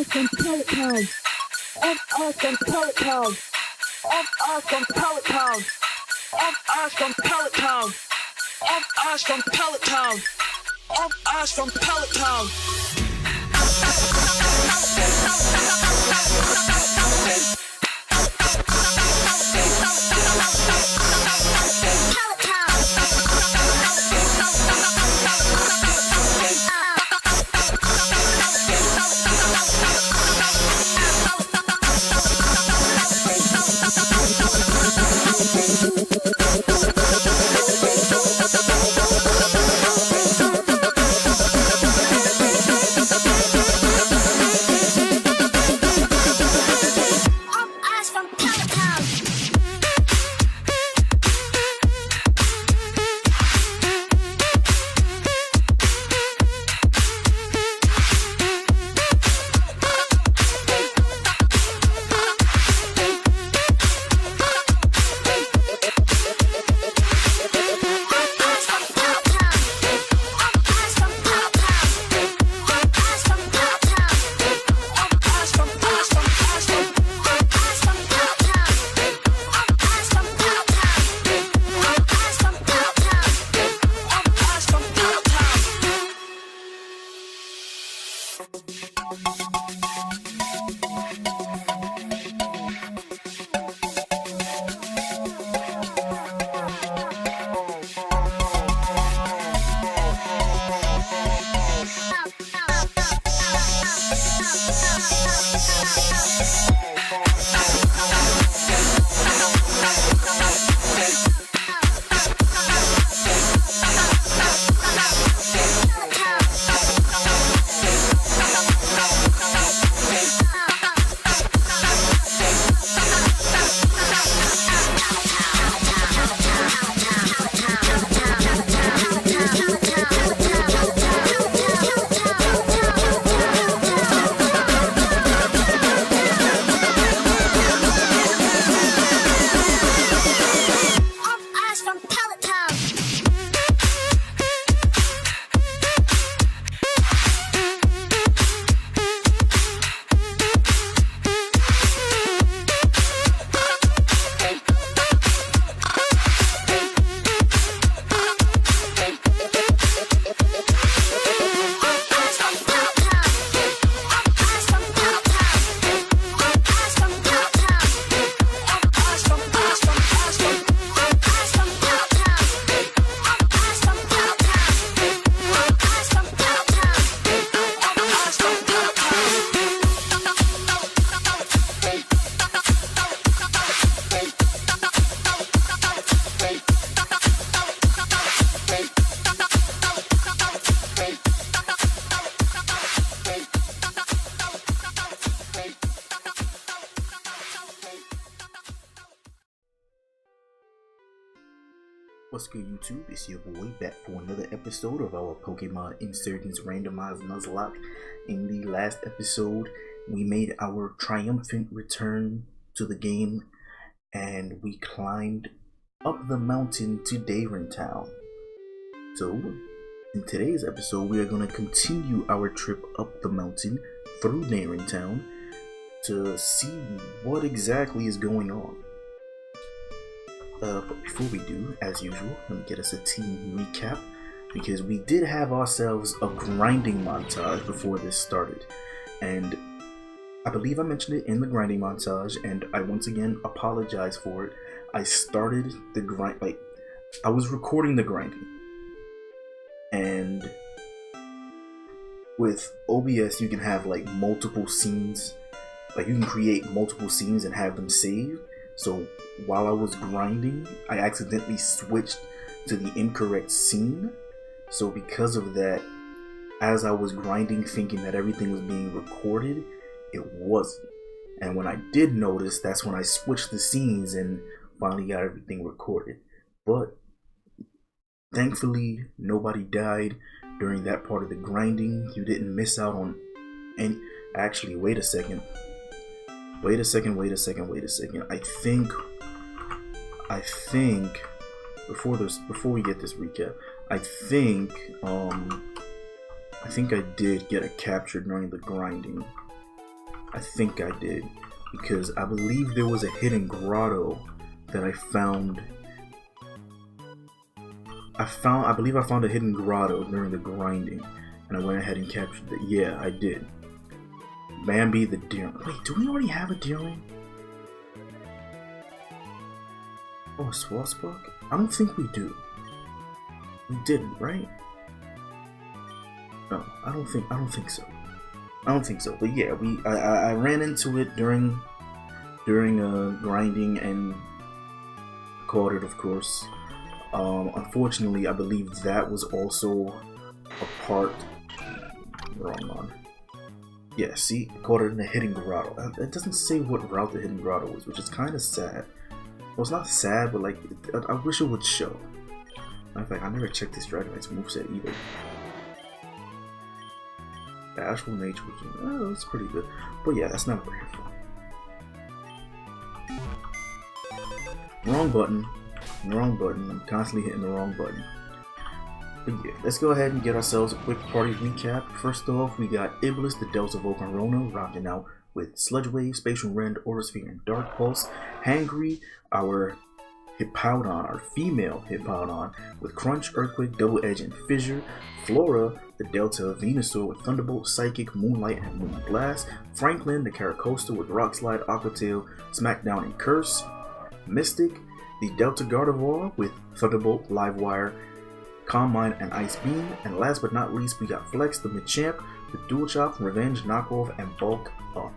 awesome Takedown. Of awesome Takedown. Of awesome Takedown. Of awesome Takedown. Of awesome Takedown. Of awesome Takedown. What's good, YouTube? It's your boy back for another episode of our Pokemon Insurgence Randomized Nuzlocke. In the last episode, we made our triumphant return to the game and we climbed up the mountain to Darien Town. So, in today's episode, we are going to continue our trip up the mountain through Darien Town to see what exactly is going on. But before we do, as usual, let me get us a team recap, because we did have ourselves a grinding montage before this started, and I believe I mentioned it in the grinding montage, and I once again apologize for it. I started the grind, I was recording the grinding, and with OBS you can have multiple scenes, you can create multiple scenes and have them saved. So while I was grinding, I accidentally switched to the incorrect scene. So because of that, as I was grinding thinking that everything was being recorded, it wasn't. And when I did notice, that's when I switched the scenes and finally got everything recorded. But thankfully, nobody died during that part of the grinding. You didn't miss out on any... Actually, wait a second. I think before we get this recap, I think I did get a capture during the grinding. I think I did, because I believe there was a hidden grotto that I found. I believe I found a hidden grotto during the grinding, and I went ahead and captured it. Yeah, I did. Bambi the deer. Wait, do we already have a deerling? Oh, a Swasbuck? I don't think we do. We didn't, right? No, I don't think so. I don't think so. But yeah, I ran into it during grinding and caught it, of course. Unfortunately, I believe that was also a part. Wrong one. Yeah, see, caught it in the hidden grotto. It doesn't say what route the hidden grotto was, which is kind of sad. Well, it's not sad, but like, I wish it would show. In fact, I never checked this Dragonite's moveset either. Bashful Nature, oh, that's pretty good. But yeah, that's not what we're here for. Wrong button. Wrong button. I'm constantly hitting the wrong button. But yeah, let's go ahead and get ourselves a quick party recap. First off, we got Iblis, the Delta Vulcan Rona, rocking out with Sludge Wave, Spatial Rend, Aura Sphere, and Dark Pulse. Hangry, our Hippowdon, our female Hippowdon, with Crunch, Earthquake, Double Edge, and Fissure. Flora, the Delta Venusaur with Thunderbolt, Psychic, Moonlight, and Moon Blast. Franklin, the Caracosta with Rock Slide, Aqua Tail, Smackdown, and Curse. Mystic, the Delta Gardevoir with Thunderbolt, Livewire, Calm Mind, and Ice Beam. And last but not least, we got Flex, the Machamp, with Dual Chop, Revenge, Knockoff, and Bulk Up.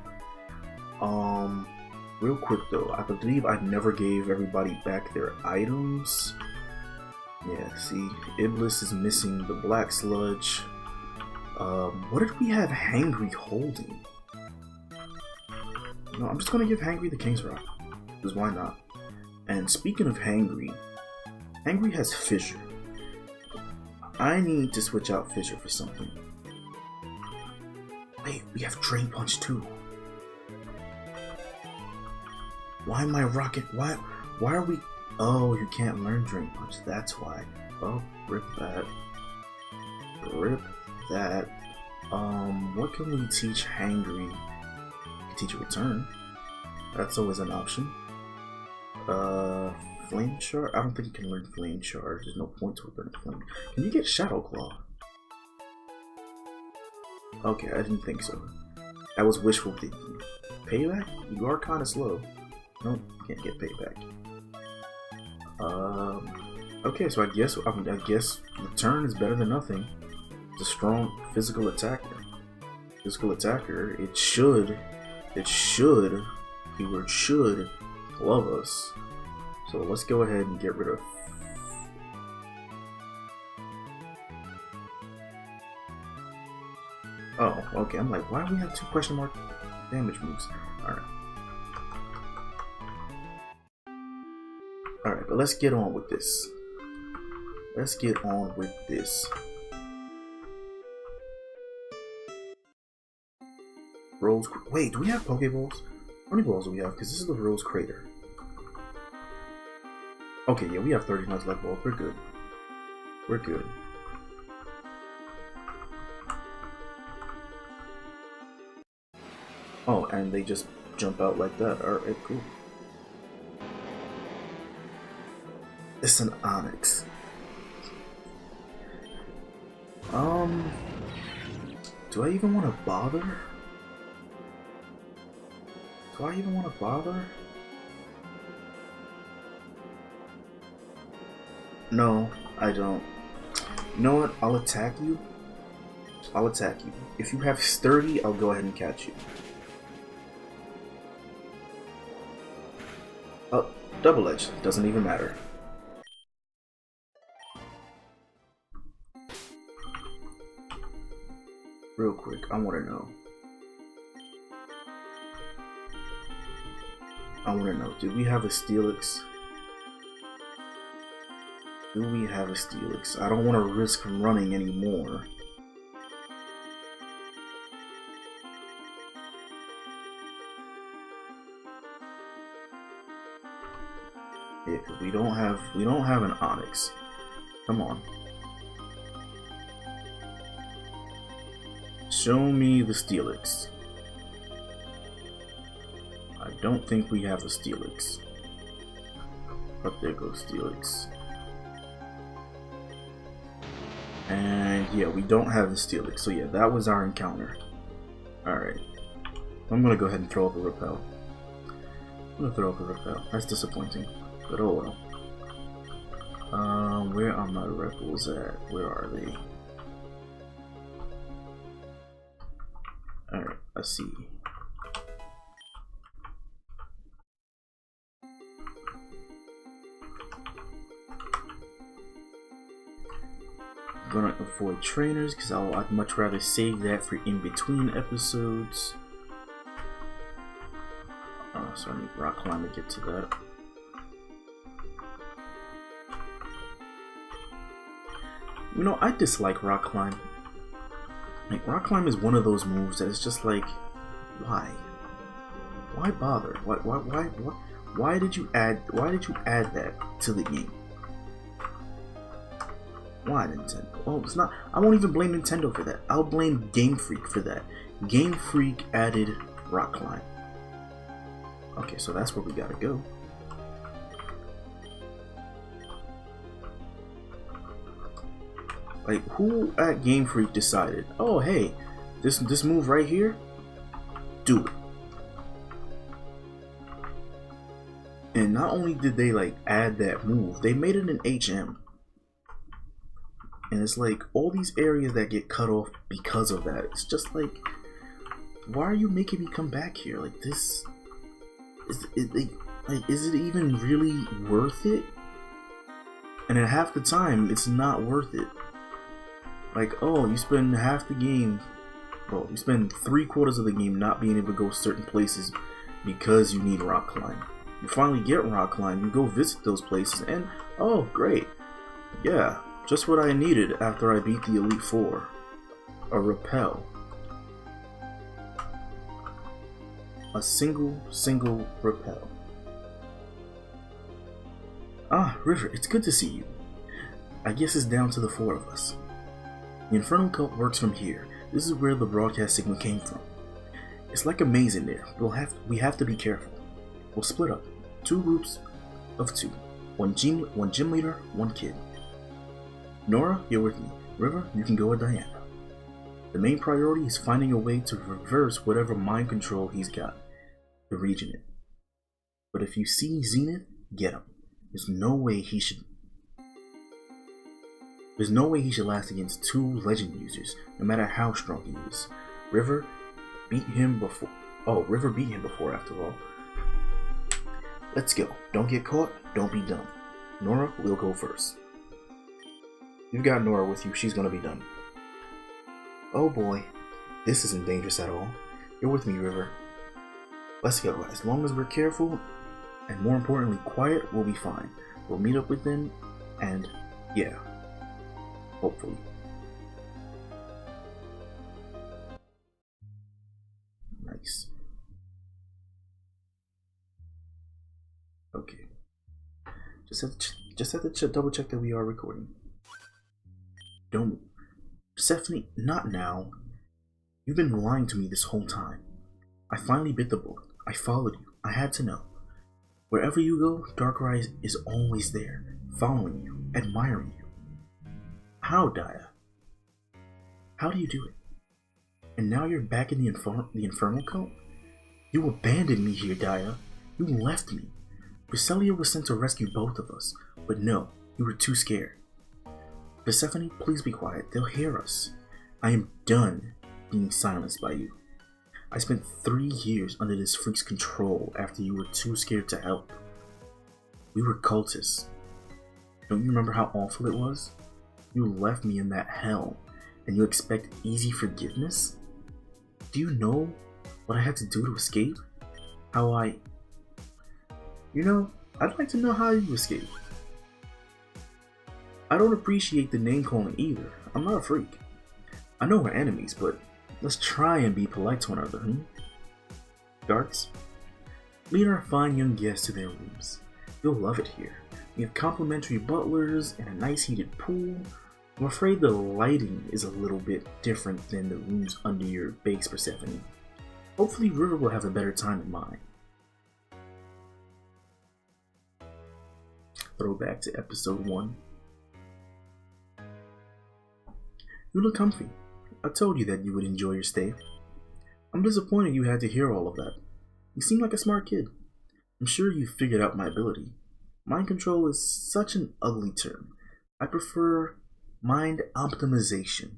Real quick though, I believe I never gave everybody back their items. Yeah, see, Iblis is missing the Black Sludge. What did we have Hangry holding? No, I'm just gonna give Hangry the King's Rock, because why not? And speaking of Hangry, Hangry has Fissure. I need to switch out Fissure for something. Wait, we have Drain Punch too. Why am I rocking? Why are we? Oh, you can't learn Drain Punch. That's why. Oh, rip that. Rip that. What can we teach Hangry? We can teach a Return. That's always an option. Flame Charge? I don't think you can learn Flame Charge. There's no point to learn Flame. Can you get Shadow Claw? Okay, I didn't think so. That was wishful thinking. Payback? You are kind of slow. No, can't get payback. Okay, so I guess Return is better than nothing. It's a strong physical attacker. It should, keyword should, love us. So let's go ahead and get rid of. Oh, okay. I'm like, why do we have 2 question mark damage moves? Alright. Alright, but let's get on with this. Rose. Wait, do we have Pokeballs? How many balls do we have? Because this is the Rose Crater. Okay, yeah, we have 30 Nuzlocke balls. We're good. We're good. Oh, and they just jump out like that. Alright, cool. It's an Onyx. Do I even want to bother? No, I don't. You know what? I'll attack you. If you have sturdy, I'll go ahead and catch you. Oh, double edge. Doesn't even matter. Real quick, I want to know. Do we have a Steelix? I don't want to risk running anymore. Yeah, cause we don't have an Onyx. Come on. Show me the Steelix. don't think we have a Steelix. But there goes Steelix. And yeah, we don't have the Steelix. So yeah, that was our encounter. Alright. I'm gonna go ahead and throw up a repel. That's disappointing. But oh well. Where are my rebels at? Where are they? Alright, let's see. I'm gonna avoid trainers because I'd much rather save that for in between episodes. So I need rock climb to get to that. You know, I dislike rock climb. Like, rock climb is one of those moves that is just like, why? Why bother? Why did you add that to the game? Why, Nintendo? Oh, it's not. I won't even blame Nintendo for that. I'll blame Game Freak for that. Game Freak added rock climb. Okay, so that's where we gotta go. Like, who at Game Freak decided, oh hey, this move right here, do it. And not only did they like add that move, they made it an HM. And it's like all these areas that get cut off because of that. It's just like, why are you making me come back here? Like this, is it even really worth it? And at half the time, it's not worth it. Like, oh, you spend half the game, well, you spend 3/4 of the game not being able to go certain places because you need rock climb. You finally get rock climb, you go visit those places, and oh, great. Yeah, just what I needed after I beat the Elite Four. A repel. A single repel. Ah, River, it's good to see you. I guess it's down to the 4 of us. The Infernal cult works from here. This is where the broadcast signal came from. It's like a maze in there. We have to be careful. We'll split up. 2 groups of 2. One gym leader, 1 kid. Nora, you're with me. River, you can go with Diana. The main priority is finding a way to reverse whatever mind control he's got. The region it. But if you see Zenith, get him. There's no way he should last against 2 legend users, no matter how strong he is. River beat him before. Oh, River beat him before, after all. Let's go. Don't get caught. Don't be dumb. Nora will go first. You've got Nora with you. She's gonna be done. Oh boy, this isn't dangerous at all. You're with me, River. Let's go. As long as we're careful, and more importantly, quiet, we'll be fine. We'll meet up with them, and yeah. Hopefully. Nice. Okay. Just have to double check that we are recording. Don't move. Persephone, not now. You've been lying to me this whole time. I finally bit the bullet. I followed you. I had to know. Wherever you go, Darkrai is always there, following you, admiring you. How, Dia? How do you do it? And now you're back in the Infernal cult? You abandoned me here, Dia. You left me. Cresselia was sent to rescue both of us, but no, you were too scared. Persephone, please be quiet. They'll hear us. I am done being silenced by you. I spent 3 years under this freak's control after you were too scared to help. We were cultists. Don't you remember how awful it was? You left me in that hell, and you expect easy forgiveness? Do you know what I had to do to escape? You know, I'd like to know how you escaped. I don't appreciate the name calling either. I'm not a freak. I know we're enemies, but let's try and be polite to one another, Darts? Lead our fine young guests to their rooms. You'll love it here. We have complimentary butlers and a nice heated pool. I'm afraid the lighting is a little bit different than the rooms under your base, Persephone. Hopefully River will have a better time than mine. throwback to episode 1. You look comfy. I told you that you would enjoy your stay. I'm disappointed you had to hear all of that. You seem like a smart kid. I'm sure you figured out my ability. Mind control is such an ugly term. I prefer mind optimization.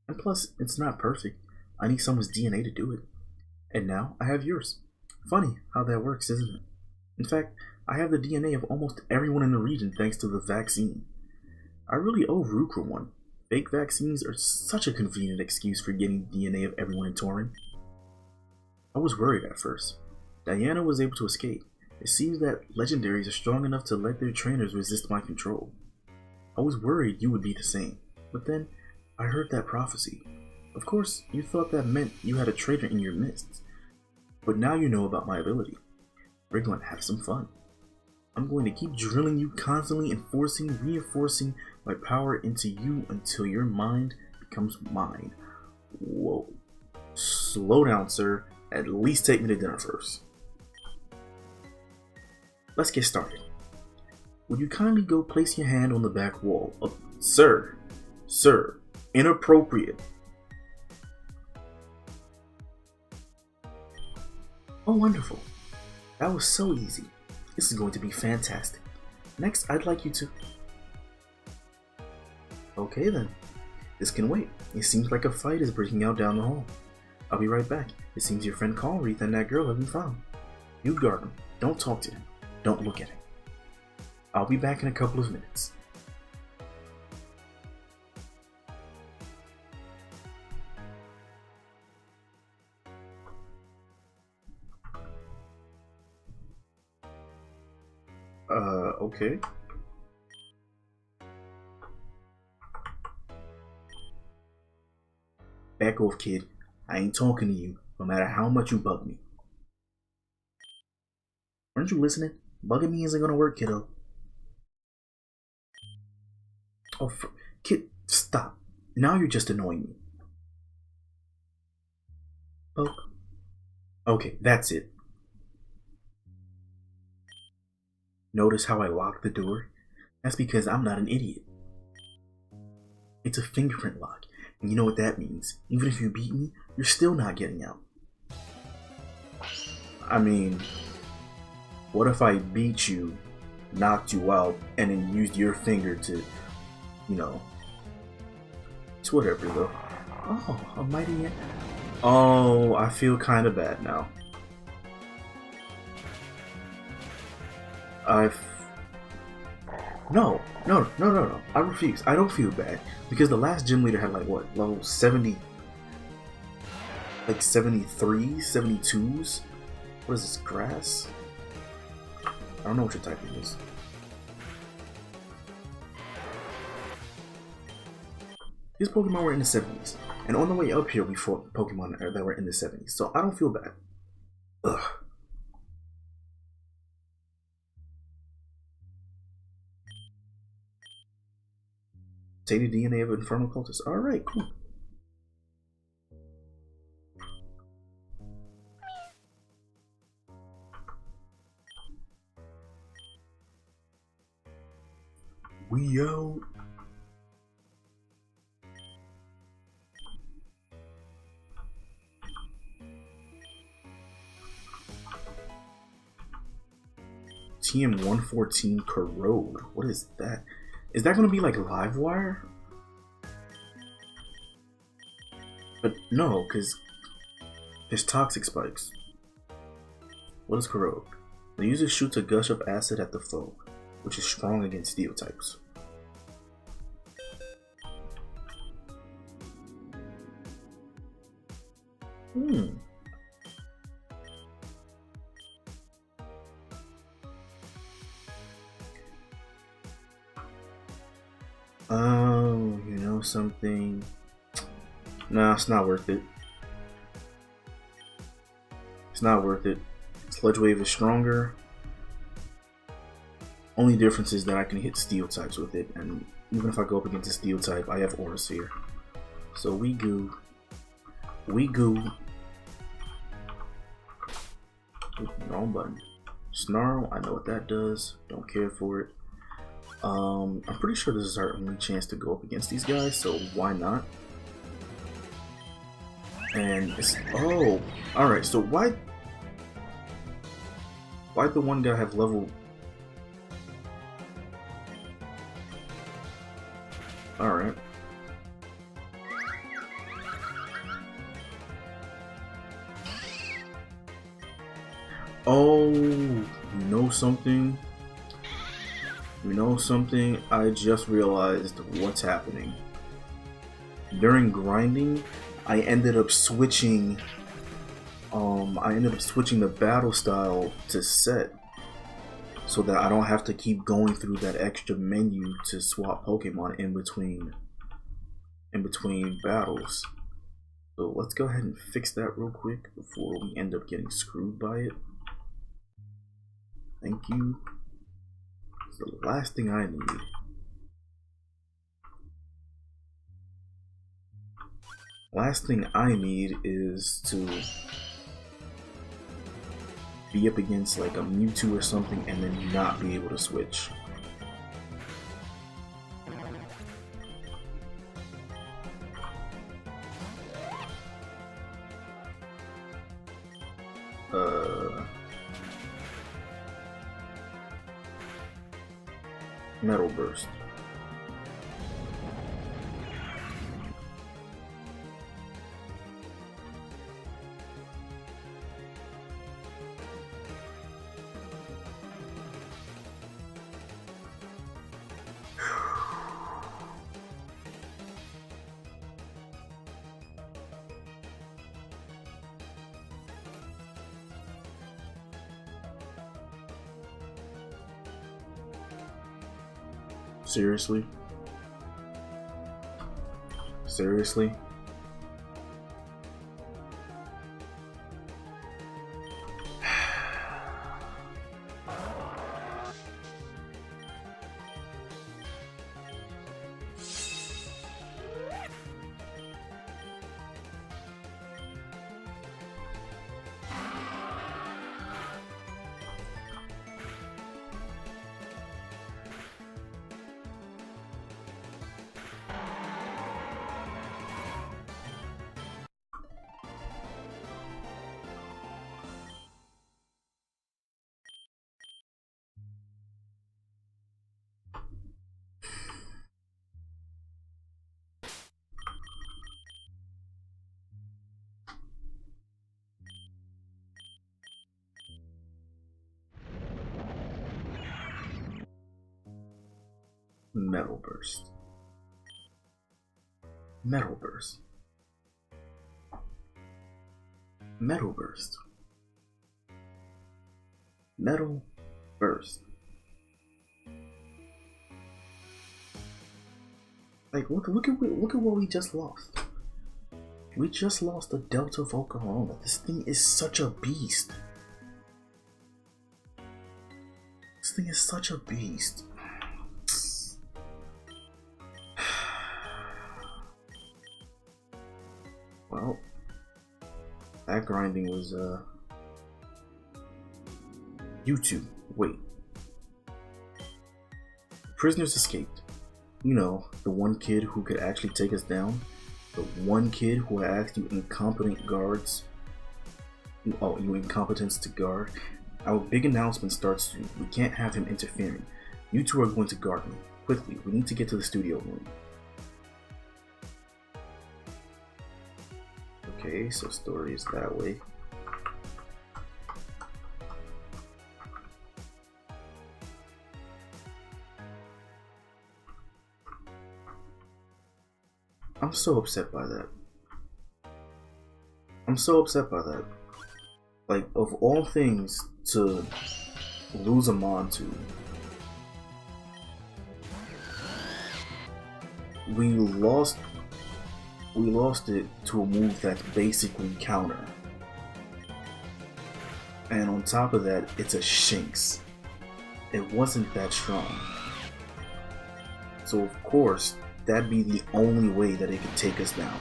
And plus, it's not perfect. I need someone's DNA to do it. And now I have yours. Funny how that works, isn't it? In fact, I have the DNA of almost everyone in the region thanks to the vaccine. I really owe Rukra one. Fake vaccines are such a convenient excuse for getting DNA of everyone in Torin. I was worried at first. Diana was able to escape. It seems that legendaries are strong enough to let their trainers resist my control. I was worried you would be the same, but then I heard that prophecy. Of course, you thought that meant you had a traitor in your midst. But now you know about my ability. We're going to have some fun. I'm going to keep drilling you constantly and reinforcing my power into you until your mind becomes mine. Whoa. Slow down, sir. At least take me to dinner first. Let's get started. Would you kindly go place your hand on the back wall? Sir, inappropriate. Oh, wonderful. That was so easy. This is going to be fantastic. Next, I'd like you to... Okay then. This can wait. It seems like a fight is breaking out down the hall. I'll be right back. It seems your friend Conreath and that girl have been found. You guard him. Don't talk to him. Don't look at him. I'll be back in a couple of minutes. Okay. Back off, kid. I ain't talking to you, no matter how much you bug me. Aren't you listening? Bugging me isn't gonna work, kiddo. Oh, kid, stop. Now you're just annoying me. Oh. Okay, that's it. Notice how I locked the door? That's because I'm not an idiot. It's a fingerprint lock, and you know what that means. Even if you beat me, you're still not getting out. I mean, what if I beat you, knocked you out, and then used your finger to, you know, it's whatever though. Oh, a mighty... Oh, I feel kind of bad now. No. I refuse. I don't feel bad. Because the last gym leader had like what? Level 70? Like 73? 72s? What is this? Grass? I don't know what your type is. These Pokemon were in the 70s. And on the way up here we fought Pokemon that were in the 70s. So I don't feel bad. Ugh. Take the DNA of Infernal cultists. Alright, cool. We out. TM114 Corrode. What is that? Is that going to be like Livewire? But no, because there's toxic spikes. What is Corrode? The user shoots a gush of acid at the foe, which is strong against steel types. Oh, you know something? Nah, it's not worth it. It's not worth it. Sludge Wave is stronger. Only difference is that I can hit steel types with it, and even if I go up against a steel type, I have Aura Sphere. So we goo. Wrong button. Snarl, I know what that does. Don't care for it. I'm pretty sure this is our only chance to go up against these guys, so why not? And it's, oh, alright, so why'd the one guy have level? Alright. Oh, you know something? You know something? I just realized what's happening. During grinding, I ended up switching the battle style to set so that I don't have to keep going through that extra menu to swap Pokemon in between battles. So let's go ahead and fix that real quick before we end up getting screwed by it. Thank you. It's the last thing I need. Last thing I need is to be up against like a Mewtwo or something and then not be able to switch. Metal Burst. Seriously? Seriously? Metal Burst. Metal Burst. Metal Burst. Metal Burst. Like look at what we just lost. We just lost a Delta Volcarona. This thing is such a beast. This thing is such a beast. Well, that grinding was YouTube. Wait. Prisoners escaped. You know, the one kid who could actually take us down. The one kid who asked you incompetent guards. Oh, you incompetence to guard. Our big announcement starts soon. We can't have him interfering. You two are going to guard me. Quickly, we need to get to the studio room. Okay, so story is that way. I'm so upset by that. I'm so upset by that. Like, of all things to lose a Mon to, we lost it to a move that's basically counter. And on top of that, it's a Shinx. It wasn't that strong. So of course, that'd be the only way that it could take us down.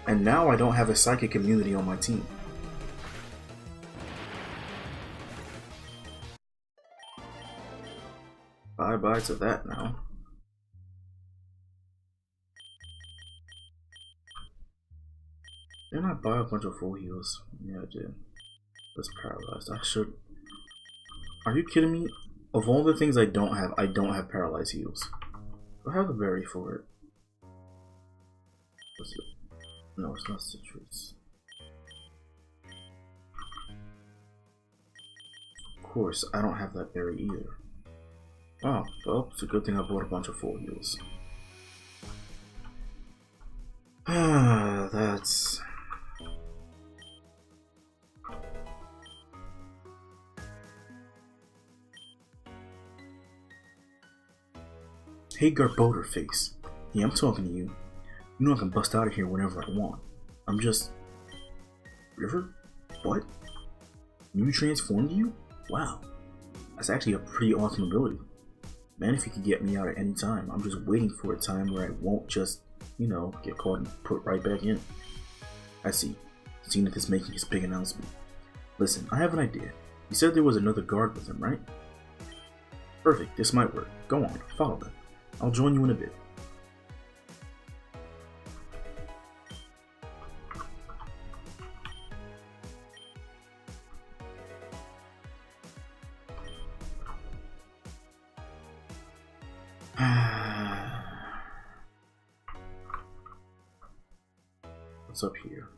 And now I don't have a psychic immunity on my team. Bye-bye to that now. Didn't I buy a bunch of full heals? Yeah, I did. That's paralyzed. I should... Are you kidding me? Of all the things I don't have paralyzed heals. Do I have a berry for it? What's it? No, it's not citrus. Of course, I don't have that berry either. Oh, well, it's a good thing I bought a bunch of full heals. Ah, that's... Hey, Garboder face. Yeah, I'm talking to you. You know I can bust out of here whenever I want. I'm just... River? What? You transformed you? Wow. That's actually a pretty awesome ability. Man, if you could get me out at any time, I'm just waiting for a time where I won't just, you know, get caught and put right back in. I see. Zenith is making his big announcement. Listen, I have an idea. You said there was another guard with him, right? Perfect, this might work. Go on, follow them. I'll join you in a bit. What's up here?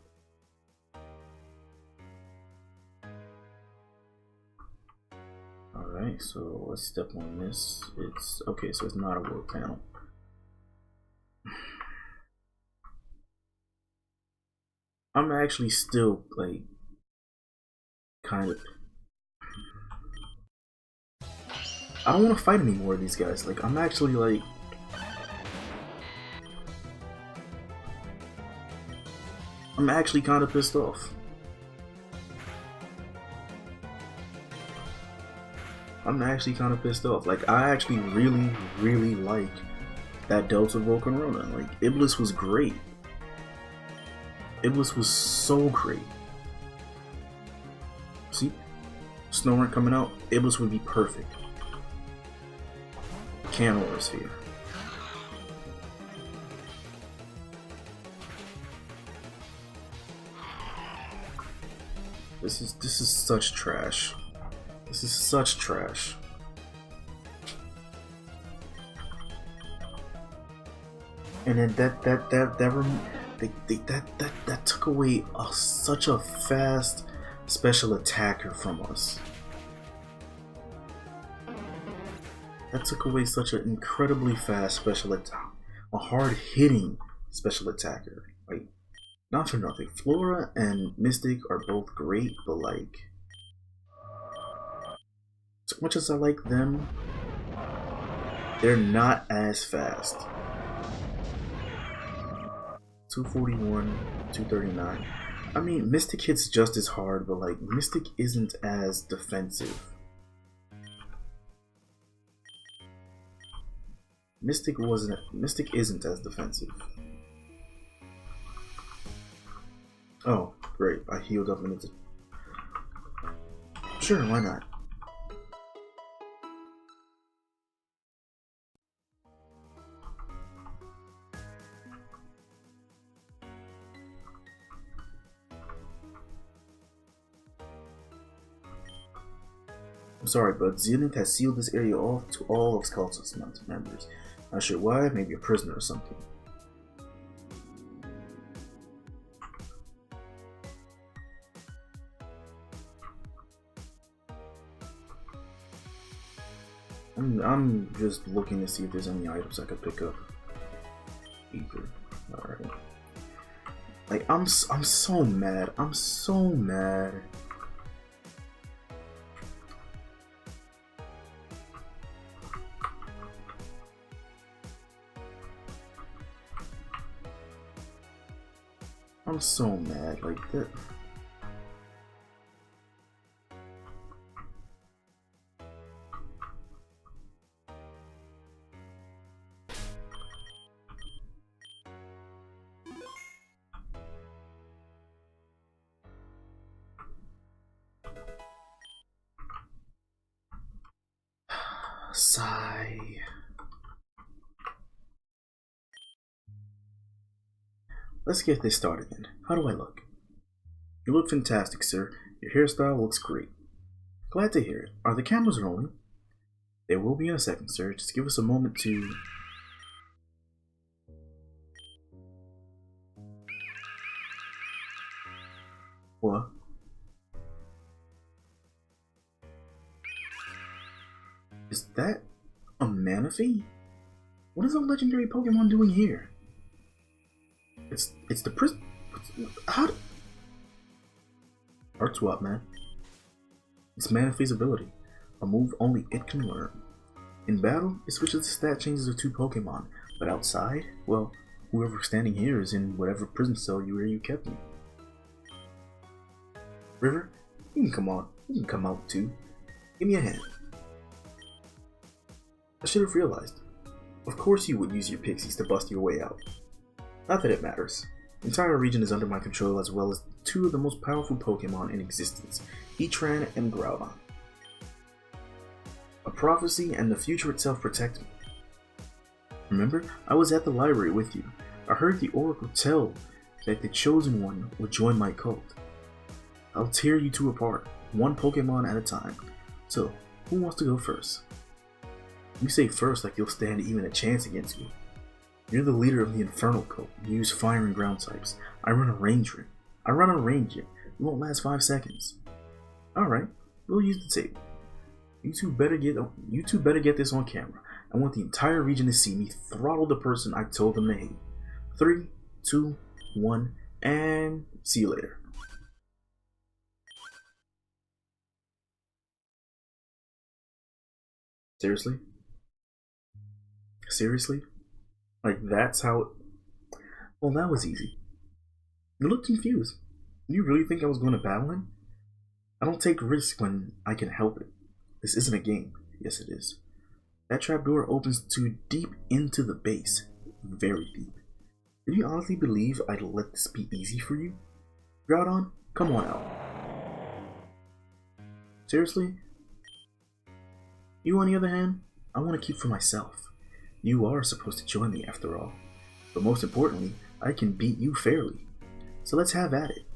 Alright, so let's step on this. It's okay, so it's not a world panel. I'm actually still like kind of... I don't want to fight any more of these guys. Like, I'm actually like... I'm actually kind of pissed off. Like, I actually really like that Delta Vulcan Rona. Like, Iblis was great. Iblis was so great. See? Snoring coming out, Iblis would be perfect. Camera sphere. This is such trash. This is such trash. And then that took away such a fast special attacker from us. That took away such an incredibly fast special attack, a hard-hitting special attacker. Like, not for nothing, Flora and Mystic are both great, but like, as much as I like them, they're not as fast. 241, 239. I mean, Mystic hits just as hard, but like, Mystic isn't as defensive. Mystic isn't as defensive. Oh, great. I healed up and it's... Sure, why not? I'm sorry, but Zenith has sealed this area off to all of Cultist members. Not sure why, maybe a prisoner or something. I'm just looking to see if there's any items I could pick up. Ether. Alright. Like, I'm so mad. I'm so mad. I'm so mad, like that. Sigh. Let's get this started then. How do I look? You look fantastic, sir. Your hairstyle looks great. Glad to hear it. Are the cameras rolling? They will be in a second, sir. Just give us a moment to... What? Is that a Manaphy? What is a legendary Pokemon doing here? It's the prison. How? Art swap, man. It's Manaphy's ability, a move only it can learn. In battle, it switches the stat changes of 2 Pokemon, but outside, well, whoever's standing here is in whatever prison cell where you kept me. River, you can come on. You can come out too. Give me a hand. I should have realized. Of course you would use your pixies to bust your way out. Not that it matters. The entire region is under my control, as well as 2 of the most powerful Pokemon in existence, Heatran and Groudon. A prophecy and the future itself protect me. Remember, I was at the library with you. I heard the Oracle tell that the Chosen One would join my cult. I'll tear you 2 apart, 1 Pokemon at a time. So, who wants to go first? You say first like you'll stand even a chance against me. You're the leader of the Infernal cult. You use fire and ground types. I run a ranger. You won't last 5 seconds. Alright, we'll use the table. You two better get this on camera. I want the entire region to see me throttle the person I told them to hate. 3, 2, 1, and see you later. Seriously? Seriously? Like, that's how it... Well, that was easy. You look confused. You really think I was going to battle him? I don't take risks when I can help it. This isn't a game. Yes, it is. That trapdoor opens too deep into the base. Very deep. Did you honestly believe I'd let this be easy for you? Groudon, come on out. Seriously? You, on the other hand, I want to keep for myself. You are supposed to join me after all. But most importantly, I can beat you fairly. So let's have at it.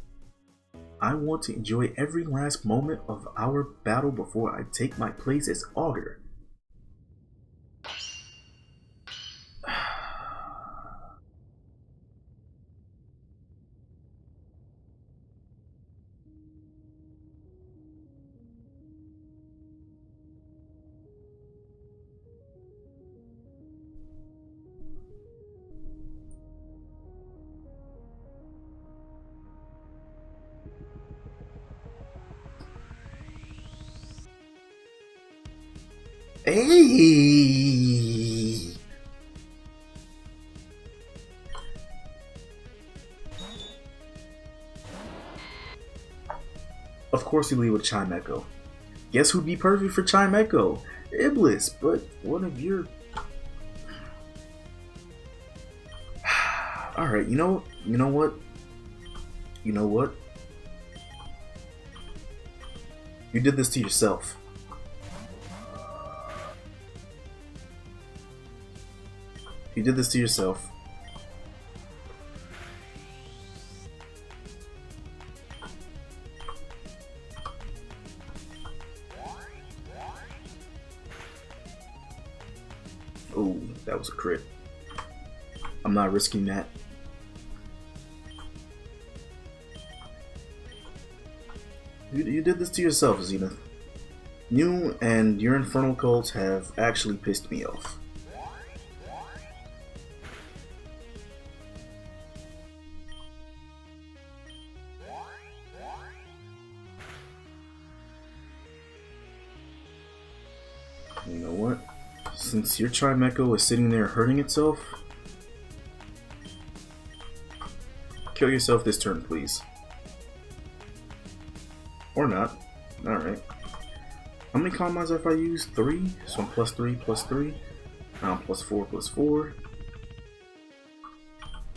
I want to enjoy every last moment of our battle before I take my place as Augur. Hey! Of course you leave with Chime Echo. Guess who'd be perfect for Chime Echo? Iblis, but one of your... Alright, you know what? You did this to yourself. You did this to yourself. Oh, that was a crit. I'm not risking that. You did this to yourself, Zenith. You and your Infernal cults have actually pissed me off. You know what? Since your Chimecho is sitting there hurting itself, kill yourself this turn, please. Or not. Alright. How many combos have I used? 3? So I'm plus 3, plus 3. Now I'm plus 4, plus 4.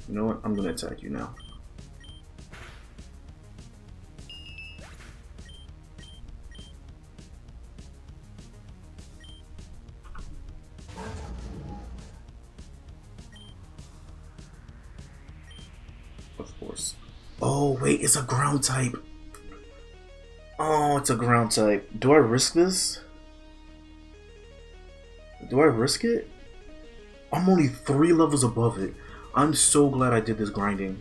You know what? I'm gonna attack you now. Of course. Oh, wait, it's a ground type. Oh, it's a ground type. Do I risk this? Do I risk it? I'm only 3 levels above it. I'm so glad I did this grinding.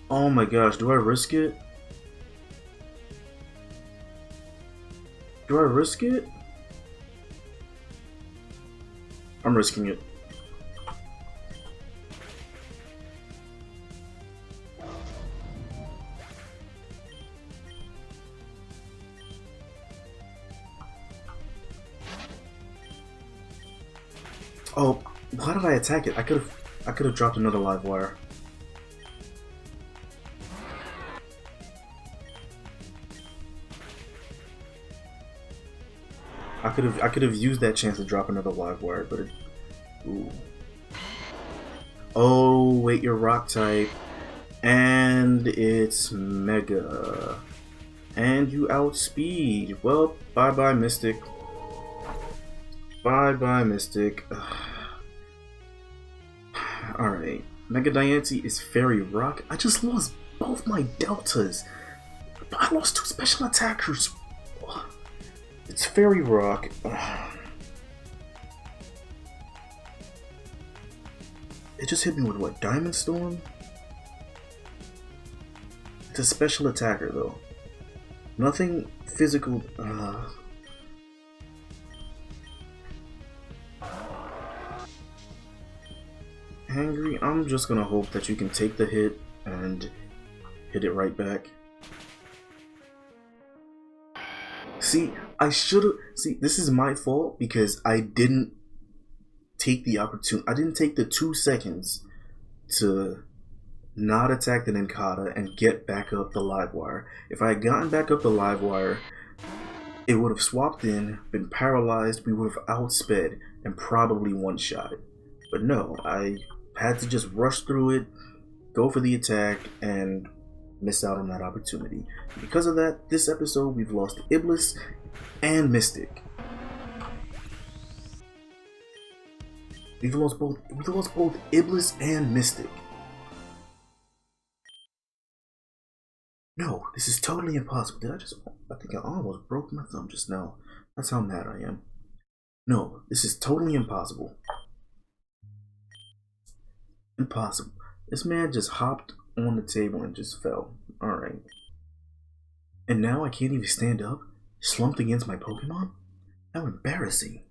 Oh my gosh, do I risk it? Do I risk it? I'm risking it. Oh, why did I attack it? I could have dropped another live wire. I could have used that chance to drop another live wire, but it, ooh. Oh, wait, you're rock type. And it's mega. And you outspeed. Well, bye-bye, Mystic. Bye-bye, Mystic. Alright. Mega Diancie is Fairy Rock. I just lost both my deltas. I lost 2 special attackers. It's Fairy Rock. It just hit me with what? Diamond Storm? It's a special attacker though. Nothing physical. Angry, I'm just gonna hope that you can take the hit and hit it right back. See, I should've. See, this is my fault because I didn't take the opportunity. I didn't take the 2 seconds to not attack the Ninkata and get back up the live wire. If I had gotten back up the live wire, it would have swapped in, been paralyzed, we would have outsped, and probably one-shot it. But no, I had to just rush through it, go for the attack, and miss out on that opportunity. Because of that, this episode we've lost Iblis and Mystic. We've lost both Iblis and Mystic. No, this is totally impossible. I think I almost broke my thumb just now. That's how mad I am. No, this is totally impossible. Impossible. This man just hopped on the table and just fell. Alright. And now I can't even stand up? Slumped against my Pokemon? How embarrassing.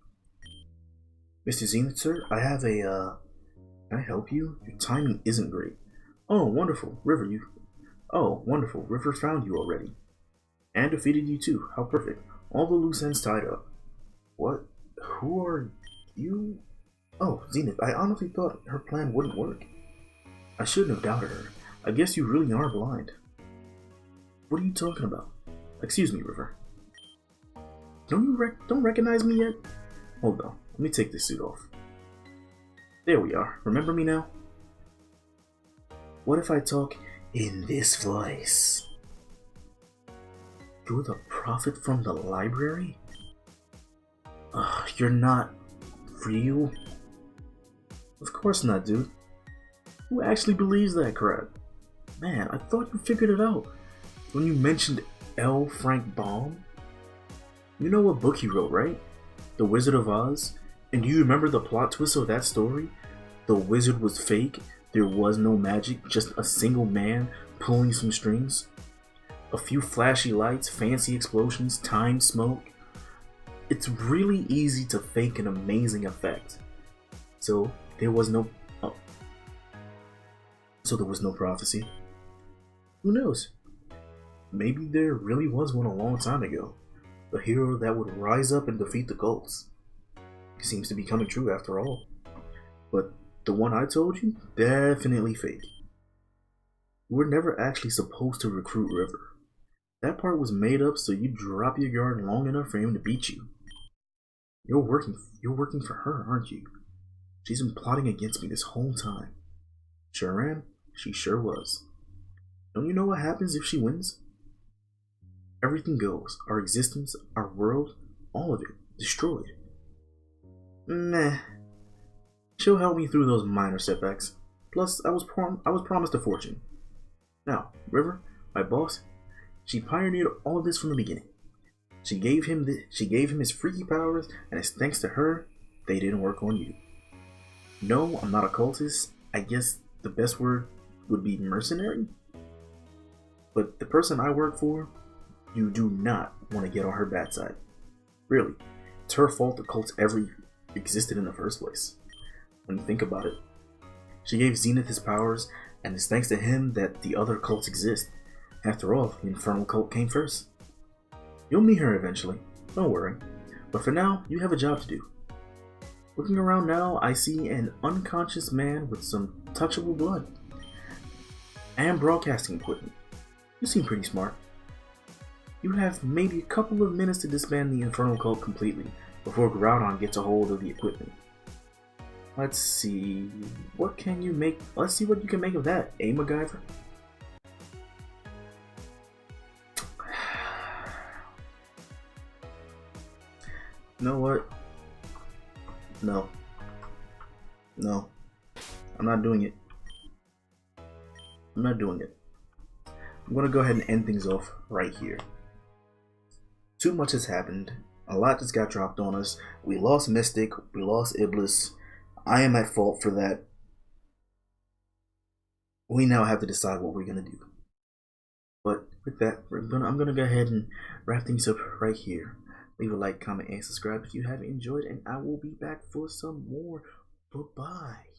Mr. Zenith, sir, I have a, can I help you? Your timing isn't great. Oh, wonderful. River, Oh, wonderful. River found you already. And defeated you too. How perfect. All the loose ends tied up. What? Who are you? Oh, Zenith, I honestly thought her plan wouldn't work. I shouldn't have doubted her. I guess you really are blind. What are you talking about? Excuse me, River. Don't recognize me yet? Hold on. Let me take this suit off. There we are. Remember me now? What if I talk in this voice? You're the prophet from the library? You're not real? Of course not, dude. Who actually believes that crap? Man, I thought you figured it out when you mentioned L. Frank Baum. You know what book he wrote, right? The Wizard of Oz? And do you remember the plot twist of that story? The wizard was fake, there was no magic, just a single man pulling some strings. A few flashy lights, fancy explosions, timed smoke. It's really easy to fake an amazing effect. So there was no prophecy. Who knows? Maybe there really was one a long time ago. A hero that would rise up and defeat the cults. Seems to be coming true after all. But the one I told you, definitely fake. You were never actually supposed to recruit River. That part was made up so you drop your guard long enough for him to beat you. You're working for her, aren't you? She's been plotting against me this whole time. Sure am, she sure was. Don't you know what happens if she wins? Everything goes. Our existence, our world, all of it, destroyed. Meh. She'll help me through those minor setbacks. Plus, I was promised a fortune. Now, River, my boss, she pioneered all this from the beginning. She gave him his freaky powers, and it's thanks to her they didn't work on you. No, I'm not a cultist. I guess the best word would be mercenary. But the person I work for, you do not want to get on her bad side. Really, it's her fault the cults ever existed in the first place. When you think about it, she gave Zenith his powers, and it's thanks to him that the other cults exist. After all, the Infernal cult came first. You'll meet her eventually, don't worry. But for now, you have a job to do. Looking around now, I see an unconscious man with some touchable blood and broadcasting equipment. You seem pretty smart. You have maybe a couple of minutes to disband the Infernal cult completely before Groudon gets a hold of the equipment. Let's see, what can you make? Let's see what you can make of that, eh, MacGyver? You know what? No. No. I'm not doing it. I'm not doing it. I'm gonna go ahead and end things off right here. Too much has happened. A lot just got dropped on us. We lost Mystic. We lost Iblis. I am at fault for that. We now have to decide what we're gonna do. But with that, I'm gonna go ahead and wrap things up right here. Leave a like, comment, and subscribe if you haven't enjoyed, and I will be back for some more. Bye-bye.